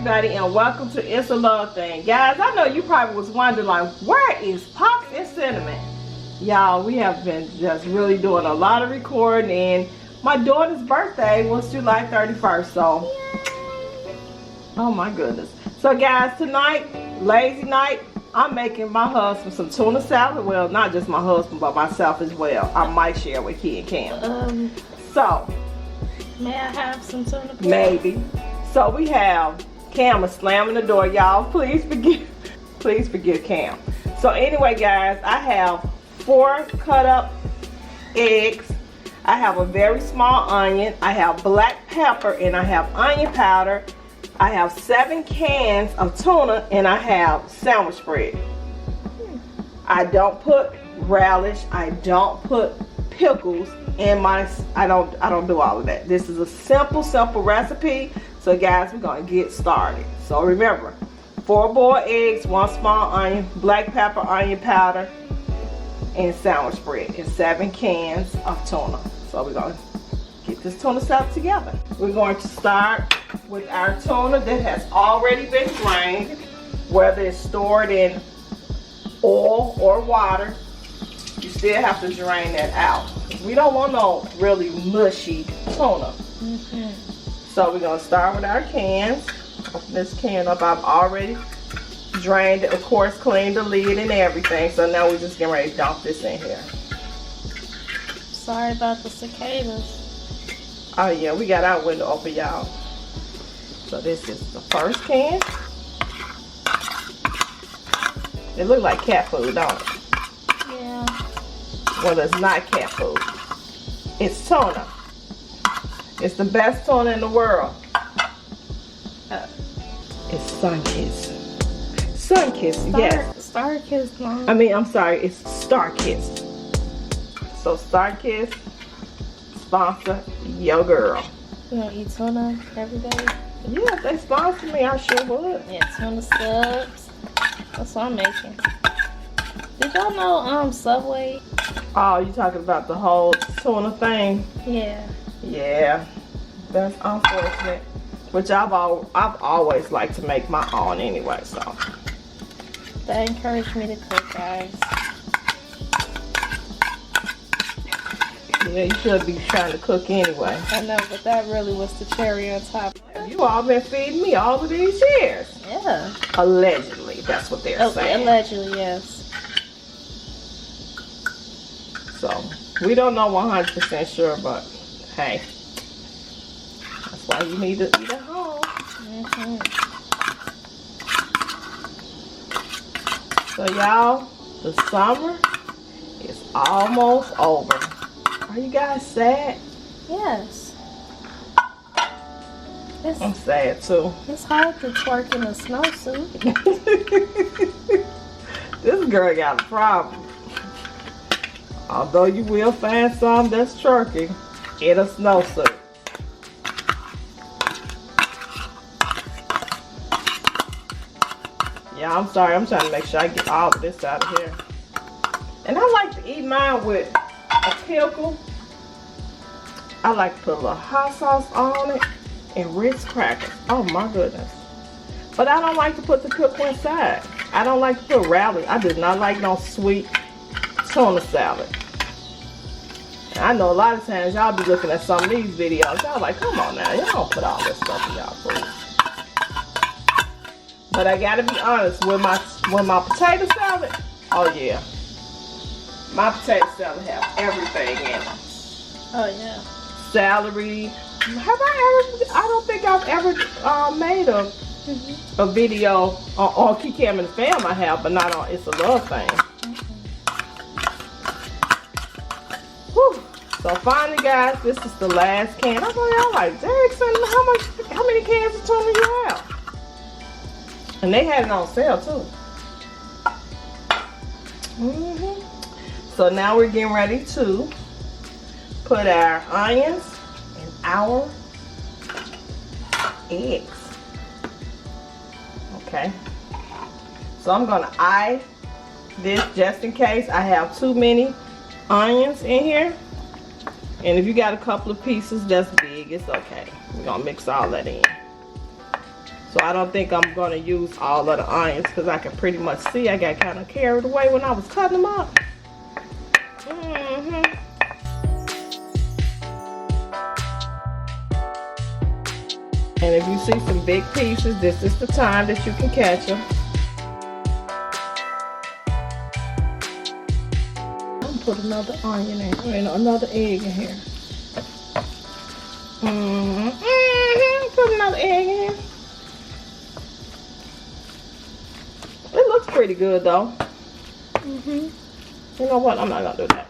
everybody, and welcome to It's a Love Thing. Guys, I know you probably was wondering, like, where is Pops and Cinnamon? Y'all, we have been just really doing a lot of recording, and my daughter's birthday was July 31st, so oh my goodness. So guys, tonight, lazy night, I'm making my husband some tuna salad. Well, not just my husband, but myself as well. I might share with Key and Cam. So may I have some tuna, please? Maybe. So we have Cam is slamming the door, y'all. Please forgive Cam. So anyway, guys, I have 4 cut up eggs. I have a very small onion. I have black pepper, and I have onion powder. I have 7 cans of tuna, and I have sandwich bread. I don't put relish. I don't put pickles in my. I don't do all of that. This is a simple recipe. So guys, we're gonna get started. So remember, 4 boiled eggs, 1 small onion, black pepper, onion powder, and sandwich bread, and 7 cans of tuna. So we're gonna get this tuna salad together. We're going to start with our tuna that has already been drained, whether it's stored in oil or water. You still have to drain that out. We don't want no really mushy tuna. So we're gonna start with our cans. Open this can up. I've already drained it, of course, cleaned the lid and everything. So now we're just getting ready to dump this in here. Sorry about the cicadas. Oh yeah, we got our window open, y'all. So this is the first can. It looks like cat food, don't it? Yeah. Well, it's not cat food. It's tuna. It's the best tuna in the world. It's sun-kissed. Sun-kissed, yes. Star-kissed, Mom. I mean, I'm sorry, it's star-kissed. So star-kissed, sponsor your girl. You gonna eat tuna every day? Yeah, if they sponsor me, I sure would. Yeah, tuna subs. That's what I'm making. Did y'all know Subway? Oh, you talking about the whole tuna thing? Yeah. Yeah, that's unfortunate. Which I've always liked to make my own anyway, so. That encouraged me to cook, guys. Yeah, you should be trying to cook anyway. I know, but that really was the cherry on top. You all been feeding me all of these years. Yeah. Allegedly, that's what they're saying. Allegedly, yes. So, we don't know 100% sure, but hey, that's why you need to eat at home. So y'all, the summer is almost over. Are you guys sad? Yes. I'm sad too. It's hard to twerk in a snowsuit. This girl got a problem. Although you will find some that's twerking in a snowsuit. Yeah, I'm sorry. I'm trying to make sure I get all of this out of here. And I like to eat mine with a pickle. I like to put a little hot sauce on it and Ritz crackers. Oh my goodness. But I don't like to put the pickle inside. I don't like to put relish. I do not like no sweet tuna salad. And I know a lot of times y'all be looking at some of these videos. Y'all like, come on now. Y'all don't put all this stuff in y'all food. But I gotta be honest, with my potato salad, oh yeah. My potato salad have everything in it. Oh yeah. Celery. I don't think I've ever made a video on Key Cam and the Fam. I have, but not on It's a Love Thing. Whew. So finally, guys, this is the last can. I know y'all like, dang, son, how many cans of tuna you have? And they had it on sale too. So now we're getting ready to put our onions and our eggs. Okay. So I'm gonna eye this just in case I have too many onions in here. And if you got a couple of pieces that's big, it's okay. We're gonna mix all that in. So I don't think I'm gonna use all of the onions because I can pretty much see I got kind of carried away when I was cutting them up. And if you see some big pieces, this is the time that you can catch them. I'm gonna put another onion in, and another egg in here. Put another egg in here. It looks pretty good though. You know what? I'm not gonna do that.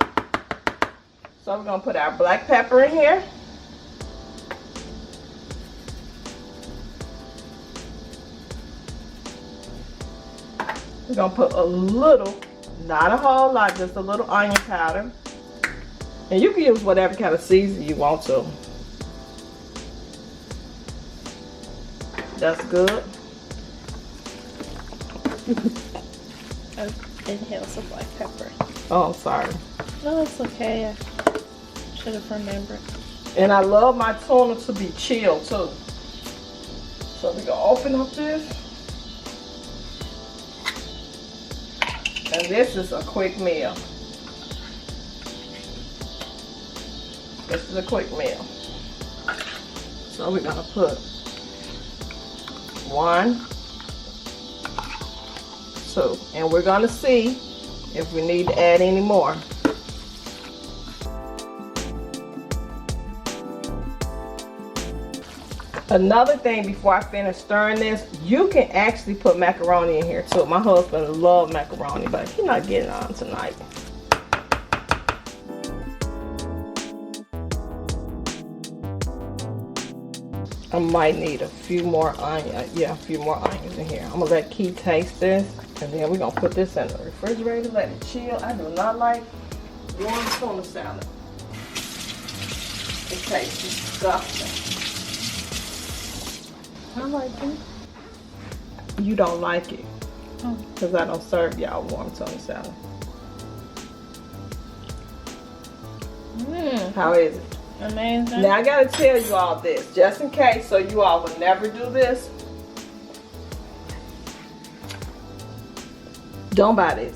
So we're gonna put our black pepper in here. We're gonna put a little, not a whole lot, just a little onion powder. And you can use whatever kind of seasoning you want to. That's good. I inhaled some black pepper. Oh, I'm sorry. No, it's okay. I should have remembered. And I love my tuna to be chilled too. So we're gonna open up this. And this is a quick meal. This is a quick meal. So we're gonna put 1, 2, and we're gonna see if we need to add any more. Another thing before I finish stirring this, you can actually put macaroni in here too. My husband loves macaroni, but he's not getting on tonight. I might need a few more onions. Yeah, a few more onions in here. I'm gonna let Keith taste this, and then we're gonna put this in the refrigerator, let it chill. I do not like warm tuna salad. It tastes disgusting. I like it. You don't like it Oh. because I don't serve y'all warm tuna salad. How is it? Amazing. Now I gotta tell you all this, just in case, so you all will never do this. Don't buy this.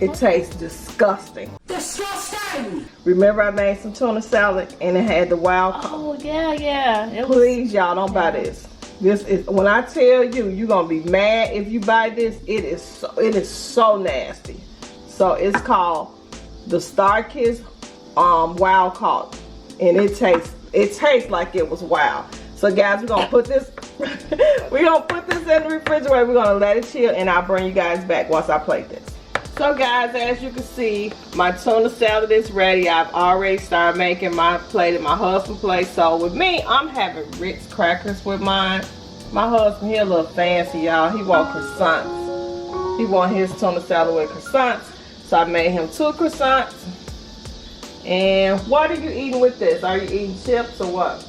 It tastes disgusting. Disgusting! Remember I made some tuna salad and it had the wild caught. Oh yeah. It was. Please y'all don't buy this. This is, when I tell you, you're gonna be mad if you buy this. It is so nasty. So it's called the Star Kiss wild caught, and it tastes like it was wild. So guys, we're gonna put this we're gonna put this in the refrigerator. We're gonna let it chill, and I'll bring you guys back once I plate this. So guys, as you can see, my tuna salad is ready. I've already started making my plate at my husband's place. So with me, I'm having Ritz crackers with mine. My husband, he a little fancy, y'all. He want croissants. He want his tuna salad with croissants. So I made him 2 croissants. And what are you eating with this? Are you eating chips or what?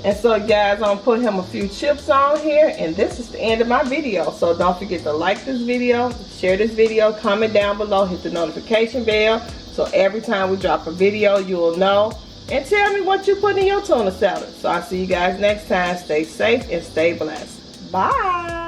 And so guys, I'm gonna put him a few chips on here, and this is the end of my video. So don't forget to like this video, share this video, comment down below, hit the notification bell, so every time we drop a video, you will know. And tell me what you put in your tuna salad. So I'll see you guys next time. Stay safe and stay blessed. Bye.